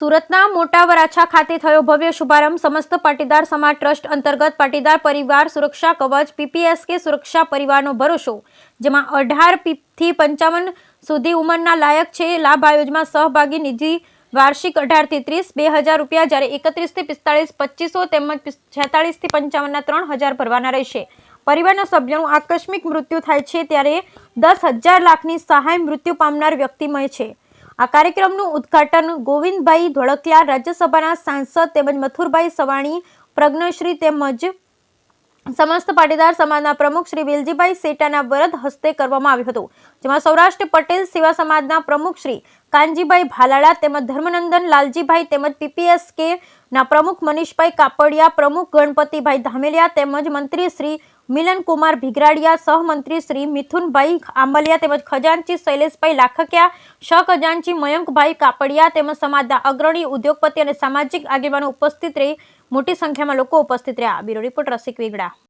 સુરતના મોટા વરાછા ખાતે થયો ભવ્ય શુભારંભ સમસ્ત પાટીદાર સમાજ ટ્રસ્ટ અંતર્ગત પાટીદાર પરિવાર સુરક્ષા કવચ પીપીએસકે સુરક્ષા પરિવારનો ભરોસો, જેમાં 18 થી 55 સુધી ઉંમરના લાયક છે. લાભ આયોજનમાં સહભાગી નિધિ વાર્ષિક 18 થી 30 2,000 રૂપિયા, જ્યારે 31 થી 45 2500 તેમજ 46 થી 55 ના 3,000 ભરવાના રહેશે. પરિવારના સભ્યોનું આકસ્મિક મૃત્યુ થાય છે ત્યારે 10,000 લાખની સહાય મૃત્યુ પામનાર વ્યક્તિ મળે છે. આ કાર્યક્રમનું ઉદ્ઘાટન ગોવિંદભાઈ ધોળકિયા, રાજ્યસભાના સાંસદ તેમજ મથુરભાઈ સવાણી, પ્રજ્ઞશ્રી તેમજ સમસ્ત પાટીદાર સમાજના પ્રમુખ શ્રી વેલજીભાઈ સેટાના વરદ હસ્તે કરવામાં આવ્યું હતું, જેમાં સૌરાષ્ટ્ર પટેલ સેવા સમાજના પ્રમુખ શ્રી કાનજીભાઈ ભાલાળા તેમજ ધર્મનંદન લાલજીભાઈ તેમજ પીપીએસકે ના પ્રમુખ મનીષભાઈ કાપડિયા, પ્રમુખ ગણપતિભાઈ ધામેલિયા તેમજ મંત્રી શ્રી મિલનકુમાર ભીગરાડિયા, સહમંત્રી શ્રી મિથુનભાઈ આંબલિયા તેમજ ખજાનચી શૈલેષભાઈ લાખકિયા, સહખજાનચી મયંકભાઈ કાપડિયા તેમજ સમાજના અગ્રણી, ઉદ્યોગપતિ અને સામાજિક આગેવાનો ઉપસ્થિત રહી મોટી સંખ્યામાં લોકો ઉપસ્થિત રહ્યા. બ્યુરો રિપોર્ટ રસિક વેગડા.